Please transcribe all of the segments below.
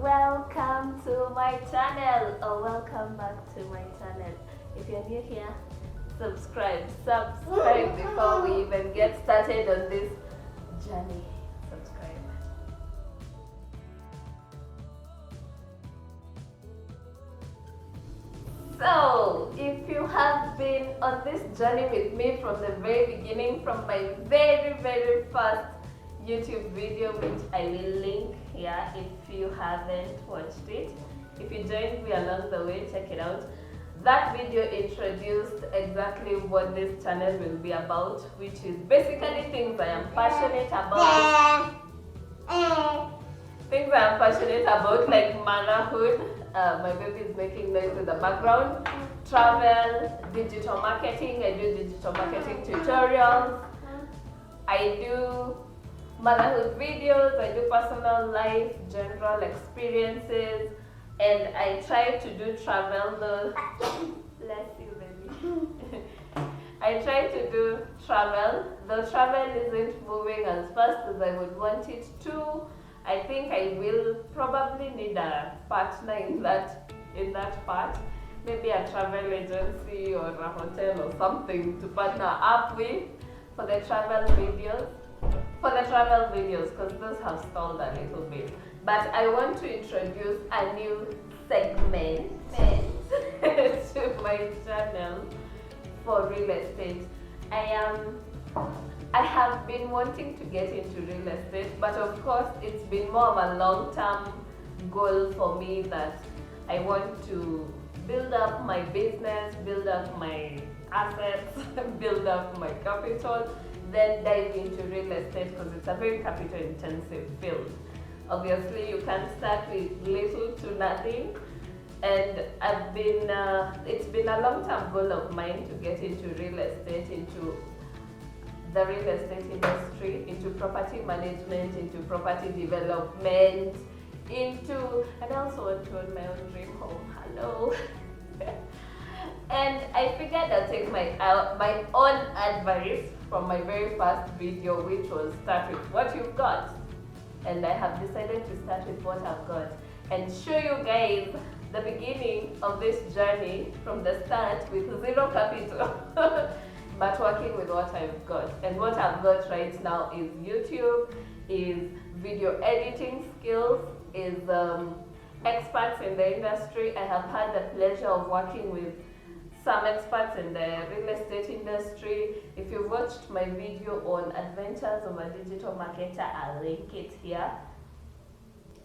Welcome to my channel, or welcome back to my channel. If you're new here, subscribe before we even get started on this journey. Subscribe. So, if you have been on this journey with me from the very beginning, from my very first YouTube video, which I will link here if you haven't watched it. If you joined me along the way, check it out. That video introduced exactly what this channel will be about, which is basically things I am passionate about. Things I am passionate about, like motherhood. My baby is making noise in the background. Travel, digital marketing. I do digital marketing tutorials. I do motherhood videos. I do personal life, general experiences, and I try to do travel. Bless you, baby. I try to do travel. The travel isn't moving as fast as I would want it to. I think I will probably need a partner in that part. Maybe a travel agency or a hotel or something to partner up with for the travel videos. Because those have stalled a little bit. But I want to introduce a new segment to my channel for real estate. I have been wanting to get into real estate, but of course it's been more of a long-term goal for me that I want to build up my business, build up my assets, build up my capital, then dive into real estate because it's a very capital intensive field. Obviously you can start with little to nothing, and it's been a long-term goal of mine to get into real estate, into the real estate industry, into property management, into property development, and I also want to own my own dream home. Hello. And I figured I'll take my own advice from my very first video, which was start with what you've got. And I have decided to start with what I've got and show you guys the beginning of this journey from the start with zero capital. But working with what I've got. And what I've got right now is YouTube, is video editing skills, is experts in the industry. I have had the pleasure of working with some experts in the real estate industry. If you've watched my video on Adventures of a Digital Marketer, I'll link it here.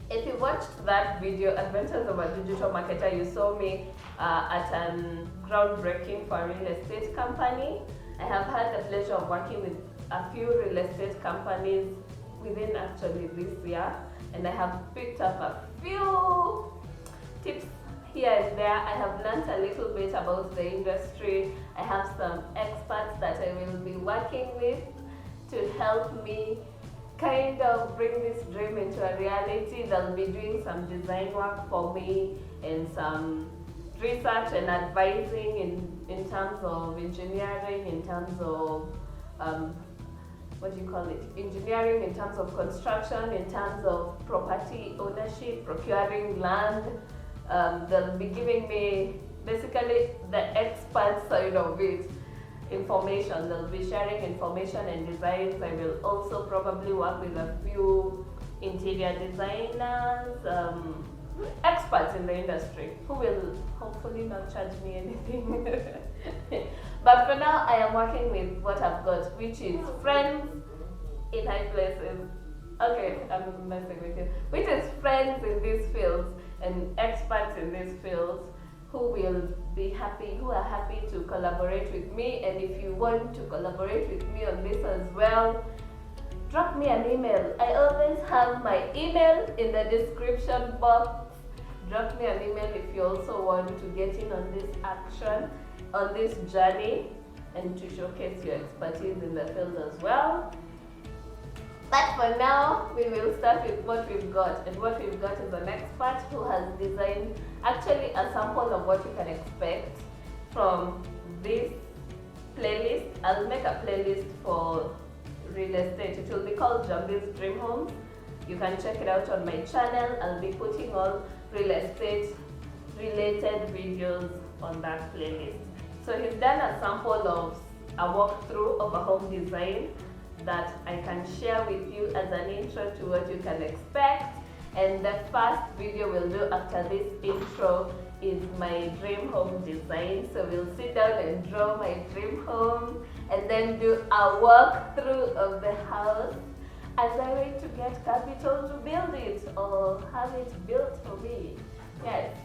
If you watched that video, Adventures of a Digital Marketer, you saw me at a groundbreaking for a real estate company. I have had the pleasure of working with a few real estate companies within actually this year, and I have picked up a few tips here and there. I have learned a little bit about the industry. I have some experts that I will be working with to help me kind of bring this dream into a reality. They'll be doing some design work for me and some research and advising in terms of engineering, in terms of engineering, in terms of construction, in terms of property ownership, procuring land. They'll be giving me basically the expert side of it, information. They'll be sharing information and designs. I will also probably work with a few interior designers, experts in the industry who will hopefully not charge me anything. But for now, I am working with what I've got, which is friends in high places. Okay, I'm messing with you. Which is friends in these fields and experts in these fields who are happy to collaborate with me. And if you want to collaborate with me on this as well, drop me an email. I always have my email in the description box. Drop me an email if you also want to get in on this action, on this journey, and to showcase your expertise in the field as well. But for now, we will start with what we've got. And what we've got is an expert who has designed actually a sample of what you can expect from this playlist. I'll make a playlist for real estate. It will be called Njambiz Dream Homes. You can check it out on my channel. I'll be putting all real estate related videos on that playlist. So he's done a sample of a walkthrough of a home design that I can share with you as an intro to what you can expect. And the first video we'll do after this intro is my dream home design. So we'll sit down and draw my dream home and then do a walkthrough of the house as I wait to get capital to build it or have it built for me. Yes,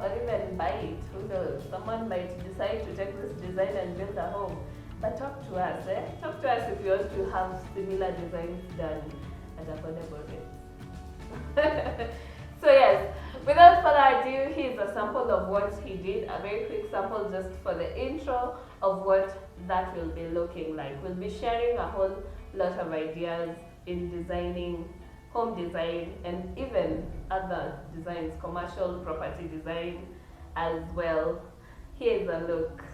or even buy it, who knows? Someone might decide to take this design and build a home. But talk to us, Talk to us if you want to have similar designs done at affordable rates. So yes, without further ado, here's a sample of what he did, a very quick sample just for the intro of what that will be looking like. We'll be sharing a whole lot of ideas in designing home design and even other designs, commercial property design as well. Here's a look.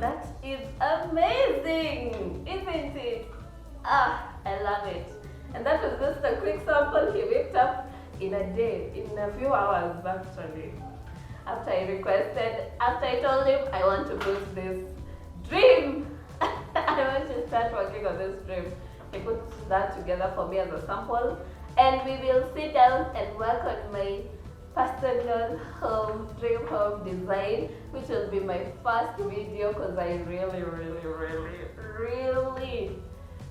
That is amazing, isn't it? Ah, I love it. And that was just a quick sample he whipped up in a day, in a few hours actually. After I told him I want to build this dream. I want to start working on this dream. He put that together for me as a sample, and we will sit down and work on my personal dream home design, which will be my first video because I really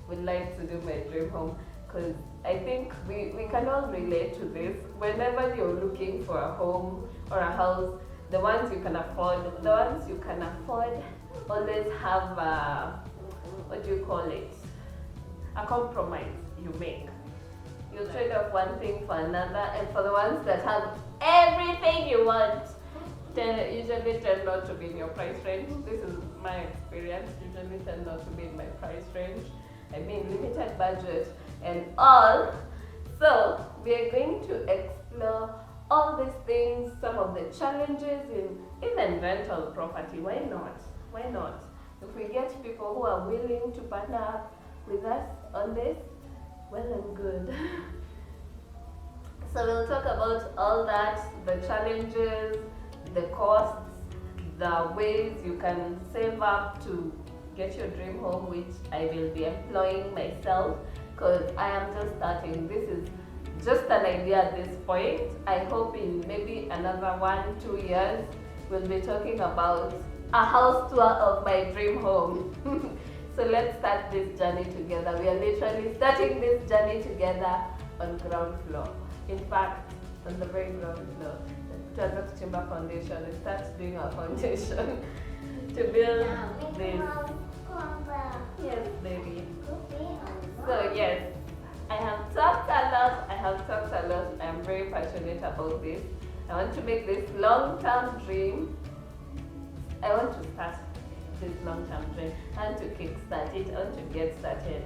would like to do my dream home, because I think we can all relate to this. Whenever you're looking for a home or a house, the ones you can afford always have a, what do you call it, a compromise you make. You trade off one thing for another, and for the ones that have everything you want, usually tend not to be in your price range. This is my experience, usually tend not to be in my price range. I mean, limited budget and all. So we are going to explore all these things, some of the challenges in even rental property. Why not? Why not? If we get people who are willing to partner up with us on this, well and good. So we'll talk about all that, the challenges, the costs, the ways you can save up to get your dream home, which I will be employing myself because I am just starting. This is just an idea at this point. I hope in maybe another 1-2 years we'll be talking about a house tour of my dream home. So let's start this journey together. We are literally starting this journey together on ground floor. In fact, on the very ground floor. Tuanza kuchimba foundation. We start doing our foundation to build this. Yes, baby. So yes, I have talked a lot. I am very passionate about this. I want to make this long-term dream. I want to start this long-term dream. I want to kickstart it. I want to get started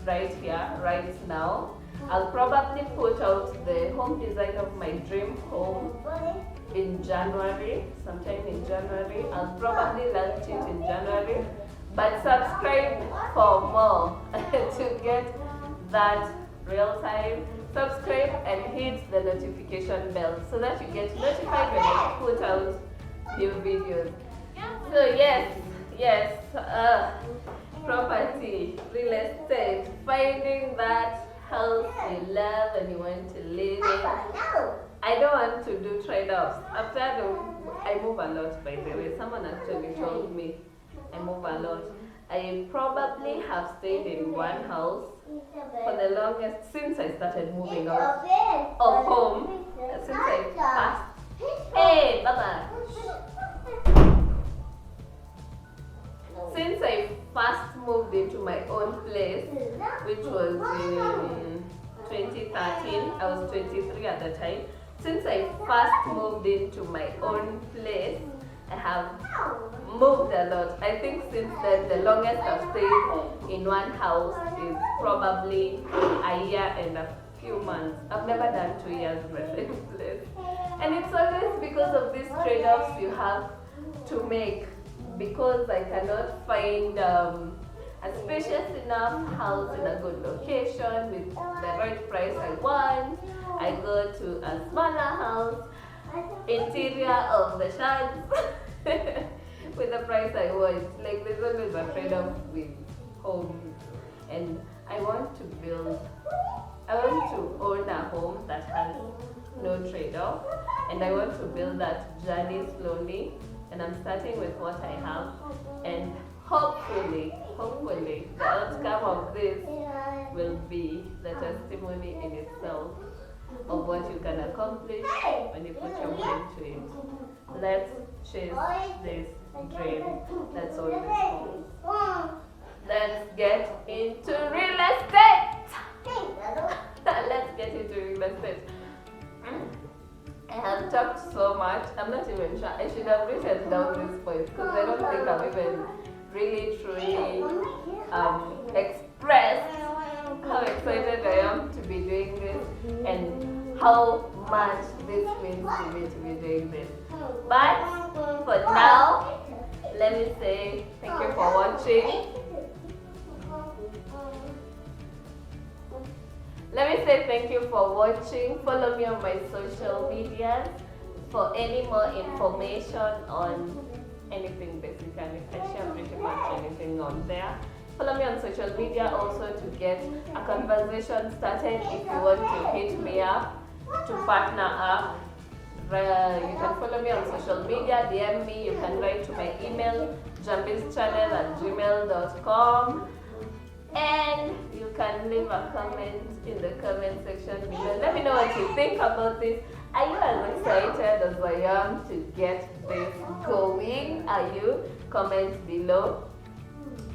right here, right now. I'll probably put out the home design of my dream home in January, sometime in January. I'll probably launch it in January. But subscribe for more to get that real time. Subscribe and hit the notification bell so that you get notified when I put out new videos. So yes, property, real estate, finding that house you love and you want to live in. I don't want to do trade-offs. After I move a lot, by the way. Someone actually told me I move a lot. I probably have stayed in one house for the longest since I started moving out of home. Since I first, hey, Baba. Since I first moved into my own place, which was in 2013, I was 23 at the time. Since I first moved into my own place, I have moved a lot. I think since then, the longest I've stayed in one house is probably a year and a few months. I've never done 2 years in the same place. And it's always because of these trade-offs you have to make. Because I cannot find a spacious enough house in a good location with the right price I want, I go to a smaller house, interior of the sheds, with the price I want. Like, there's always a trade-off with homes, and I want to own a home that has no trade-off, and I want to build that journey slowly. And I'm starting with what I have, and hopefully, the outcome of this will be the testimony in itself of what you can accomplish when you put your mind to it. Let's chase this dream. That's all this holds. Let's get into real estate. Let's get into real estate. I have talked so much. I'm not even sure. I should have written down these points because I don't think I've even really truly expressed how excited I am to be doing this and how much this means to me to be doing this. But for now, let me say thank you for watching. Let me say thank you for watching. Follow me on my social media for any more information on anything basically. I share pretty much anything on there. Follow me on social media also to get a conversation started if you want to hit me up, to partner up. You can follow me on social media, DM me, you can write to my email, njambizchannel@gmail.com. And you can leave a comment in the comment section below. Let me know what you think about this. Are you as excited as I am to get this going? Are you? Comment below.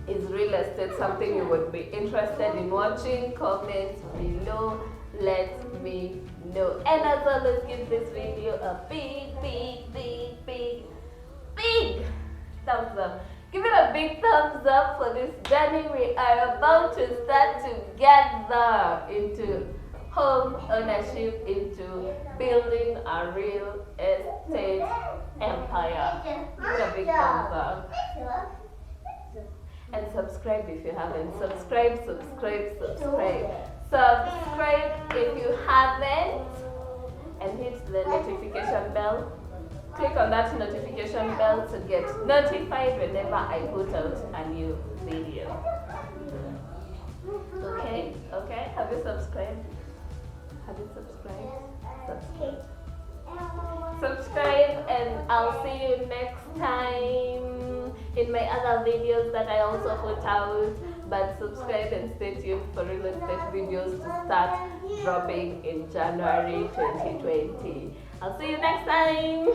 Is real estate something you would be interested in watching? Comment below. Let me know. And as always, give this video a big thumbs up. Give it a big thumbs up for this journey we are about to start together into home ownership, into building a real estate empire. Give it a big thumbs up. And subscribe if you haven't. Subscribe if you haven't. And hit the notification bell. Click on that notification bell to get notified whenever I put out a new video. Okay? Have you subscribed? Have you subscribed? Subscribe, and I'll see you next time in my other videos that I also put out. But subscribe and stay tuned for real estate videos to start dropping in January 2020. I'll see you next time.